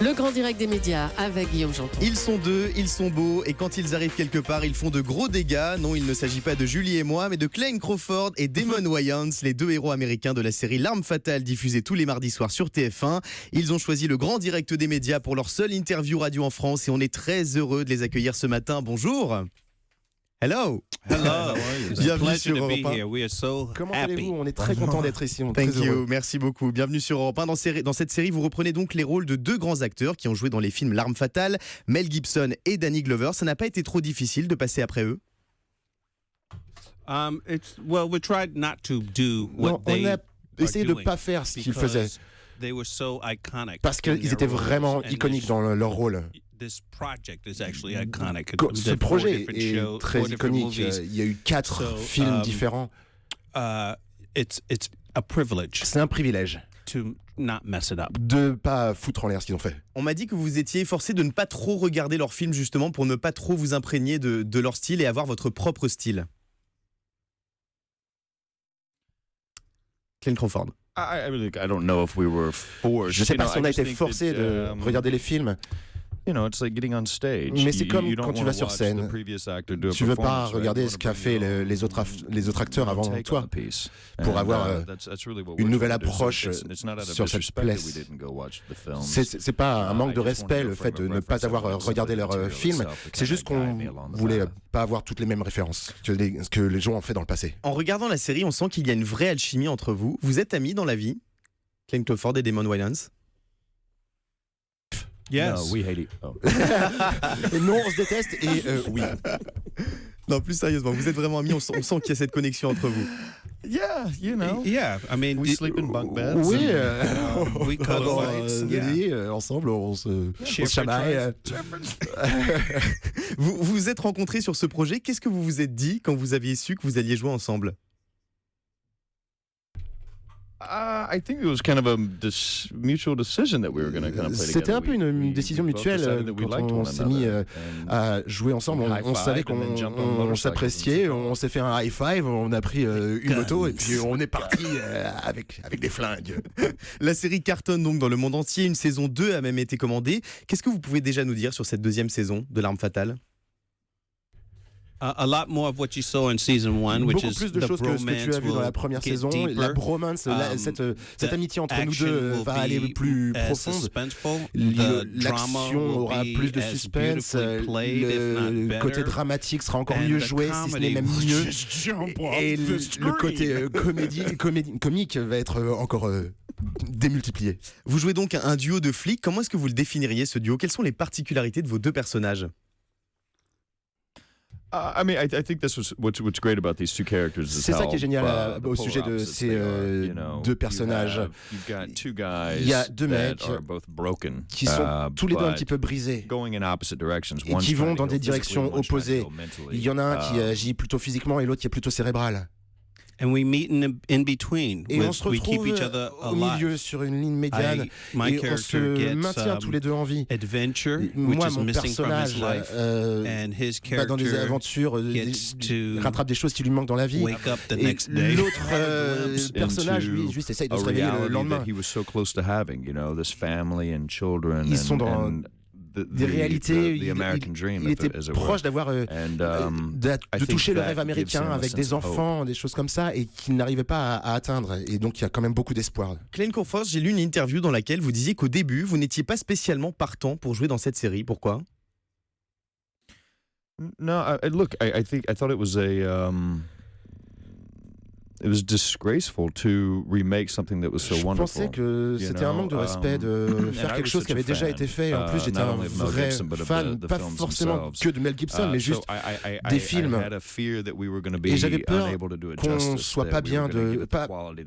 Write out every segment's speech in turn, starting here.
Le grand direct des médias avec Guillaume Janton. Ils sont deux, ils sont beaux et quand ils arrivent quelque part, ils font de gros dégâts. Non, il ne s'agit pas de Julie et moi, mais de Clayne Crawford et Damon Wayans, les deux héros américains de la série L'Arme Fatale diffusée tous les mardis soirs sur TF1. Ils ont choisi le grand direct des médias pour leur seule interview radio en France et on est très heureux de les accueillir ce matin. Bonjour. Hello. Hello. Bienvenue sur Europe 1. Comment allez-vous? On est très content d'être ici. Thank you, merci beaucoup. Bienvenue sur Europe 1. Dans cette série, vous reprenez donc les rôles de deux grands acteurs qui ont joué dans les films L'Arme Fatale, Mel Gibson et Danny Glover. Ça n'a pas été trop difficile de passer après eux? We tried not to do what on a essayé de ne pas faire ce qu'ils faisaient parce qu'ils étaient vraiment iconiques dans leur rôle. Ce projet est très iconique. Il y a eu 4 films différents. C'est un privilège de ne pas foutre en l'air ce qu'ils ont fait. On m'a dit que vous étiez forcé de ne pas trop regarder leurs films justement pour ne pas trop vous imprégner de leur style et avoir votre propre style. Clayne Crawford. Je ne sais pas si on a été forcé de regarder les films. Mais c'est comme quand tu vas sur scène. Tu ne veux pas regarder ce qu'a fait les autres acteurs avant toi pour avoir une nouvelle approche sur cette pièce. C'est pas un manque de respect le fait de ne pas avoir regardé leur film. C'est juste qu'on voulait pas avoir toutes les mêmes références que les gens ont fait dans le passé. En regardant la série, on sent qu'il y a une vraie alchimie entre vous. Vous êtes amis dans la vie, Clayne Crawford et Damon Wayans? Yes. No, we hate it. Oh. Non, on se déteste et oui. Non, plus sérieusement, vous êtes vraiment amis, on sent qu'il y a cette connexion entre vous. Yeah, you know. Yeah, I mean, we sleep in bunk beds. Oui, we cuddle ensemble, on se chamaille. Vous vous êtes rencontrés sur ce projet. Qu'est-ce que vous vous êtes dit quand vous aviez su que vous alliez jouer ensemble? C'était un peu une décision mutuelle quand on s'est mis à jouer ensemble. On savait qu'on s'appréciait, on s'est fait un high five, on a pris une moto et puis on est parti avec des flingues. La série cartonne donc dans le monde entier. Une saison 2 a même été commandée. Qu'est-ce que vous pouvez déjà nous dire sur cette deuxième saison de L'Arme Fatale? Beaucoup plus de choses que ce que tu as vu dans la première saison. La bromance, cette amitié entre nous deux va aller plus profonde. L'action aura plus de suspense. Le côté dramatique sera encore mieux joué, si ce n'est même mieux. Et le côté comique va être encore démultiplié. Vous jouez donc un duo de flics. Comment est-ce que vous le définiriez, ce duo? Quelles sont les particularités de vos deux personnages? C'est ça qui est génial au sujet de ces deux personnages. Il y a deux mecs qui sont tous les deux un petit peu brisés et qui vont dans des directions opposées. Il y en a un qui agit plutôt physiquement et l'autre qui est plutôt cérébral. And we meet in between. Et on se retrouve au milieu sur une ligne médiane et on se maintient tous les deux en vie. Moi, mon personnage va dans des aventures, rattrape des choses qui lui manquent dans la vie. Et l'autre personnage, lui, juste essaye de se réveiller le lendemain. Ils sont dans des réalités, il était proche d'avoir de toucher le rêve américain avec des enfants, des choses comme ça, et qu'il n'arrivait pas à atteindre. Et donc il y a quand même beaucoup d'espoir. Clayne Crawford, j'ai lu une interview dans laquelle vous disiez qu'au début, vous n'étiez pas spécialement partant pour jouer dans cette série. Pourquoi? No, look, I thought it was it was disgraceful to remake something that was so wonderful. Je pensais que c'était un manque de respect de faire quelque chose qui avait déjà été fait. En plus, j'étais un vrai fan, pas forcément que de Mel Gibson, mais juste des films. Et j'avais peur qu'on soit pas bien,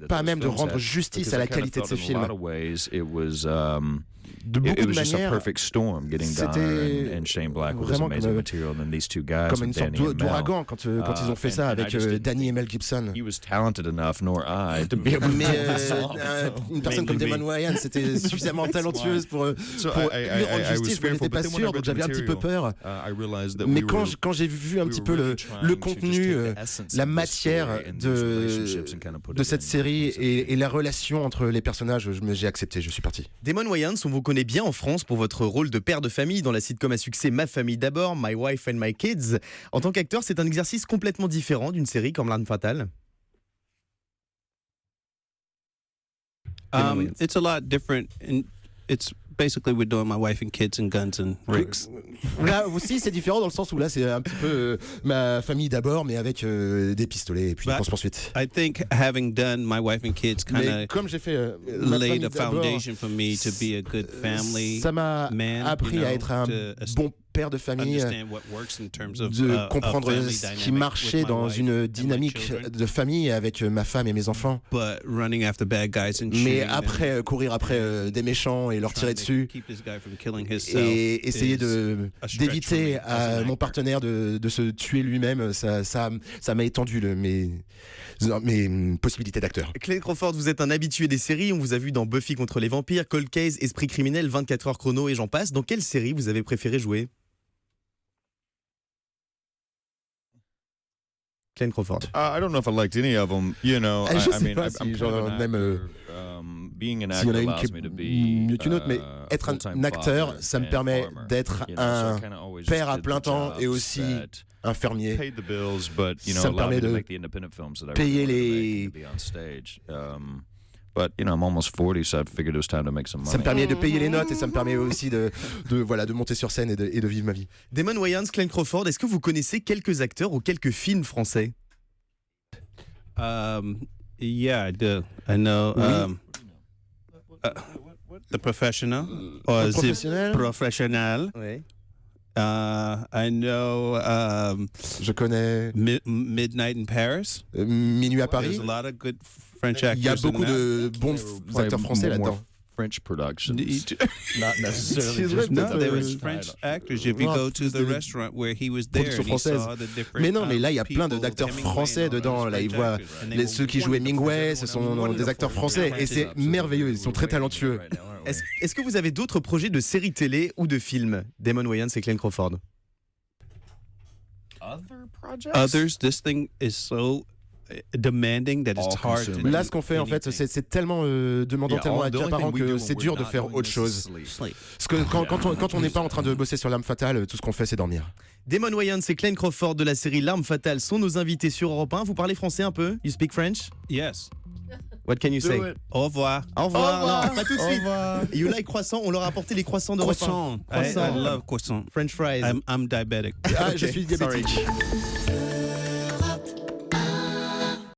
pas même de rendre justice à la qualité de ces films. De beaucoup de manières, c'était vraiment comme une sorte d'ouragan quand ils ont fait ça avec Danny et Mel Gibson. Mais une personne comme Damon Wayans c'était suffisamment talentueuse pour lui rendre justice, mais je n'étais pas sûr, donc j'avais un petit peu peur. Mais quand j'ai vu un petit peu le contenu, la matière de cette série et la relation entre les personnages, j'ai accepté, je suis parti. Damon Wayans, on vous connaît bien en France pour votre rôle de père de famille dans la sitcom à succès Ma famille d'abord, My Wife and My Kids. En tant qu'acteur, c'est un exercice complètement différent d'une série comme L'Arme Fatale. It's a lot different. It's basically we're doing My Wife and Kids and Guns and Rigs. Là aussi, c'est différent dans le sens où là, c'est un petit peu ma famille d'abord, mais avec des pistolets et puis des courses-poursuites. I think having done My Wife and Kids kind of comme j'ai fait ma laid famille a foundation for me to be a good family. Ça m'a appris à être un bon père de famille, de comprendre ce qui marchait dans une dynamique de famille avec ma femme et mes enfants. Mais après, courir après des méchants et leur tirer dessus et essayer d'éviter à mon partenaire de se tuer lui-même, ça m'a étendu mes possibilités d'acteur. Glenn Crawford, vous êtes un habitué des séries. On vous a vu dans Buffy contre les vampires, Cold Case, Esprit criminel, 24 heures chrono et j'en passe. Dans quelle série vous avez préféré jouer? Glenn Crawford. I don't know if I liked any of them. You know, je sais pas si j'en aime. Being an s'il y en a actor une qui allows me to est mieux qu'une autre, mais be être un full-time acteur, father ça me and permet farmer. d'être You know, so un I kinda always père à did plein the temps et jobs aussi that un fermier. paid the bills, but you know, Ça me allowed me permet to de make the independent films that I payer really wanted to les- make and to be on stage. But you know, I'm almost 40, so I figured it was time to make some money. Ça me permet de payer les notes et ça me permet aussi de monter sur scène et de vivre ma vie. Damon Wayans, Glenn Crawford, est-ce que vous connaissez quelques acteurs ou quelques films français? Yeah, I do. I know. The Professional or The Professionnel. Professional. Ouais. I know Je connais Midnight in Paris. Minuit à Paris. There's a lot of good French actors. Il y a beaucoup in that. de bons acteurs français là-dedans. French productions, Need- not necessarily C'est vrai, just peut-être, No, there was euh, French actors. If you non, go to plus the de restaurant where he was there, and he production saw the different. Mais non, mais là, il y a plein people, d'acteurs Hemingway français and all dedans. those Là, il French voit actors. And they ceux qui were jouaient wonderful. Hemingway, ce sont des acteurs français et c'est merveilleux. Ils sont très talentueux. Est-ce que vous avez d'autres projets de séries télé ou de films? Damon Wayans et Glenn Crawford. other projects. Others, this thing is so demanding that it's hard to do Là, ce qu'on fait, en fait, anything. c'est tellement demandant, tellement apparent que c'est dur de faire autre chose. Sleep. Parce que quand on n'est pas en train de bosser sur L'Arme Fatale, tout ce qu'on fait, c'est dormir. Damon Wayans et Glenn Crawford de la série L'Arme Fatale sont nos invités sur Europe 1. Vous parlez français un peu? You speak French? Yes. What can you say? Au revoir. Au revoir. Au revoir. Non, pas tout de Au suite. revoir. You like croissant? On leur a apporté les croissants d'Europe 1. Croissant. I love croissant. French fries. I'm diabetic. Ah, je suis diabétique. Sorry.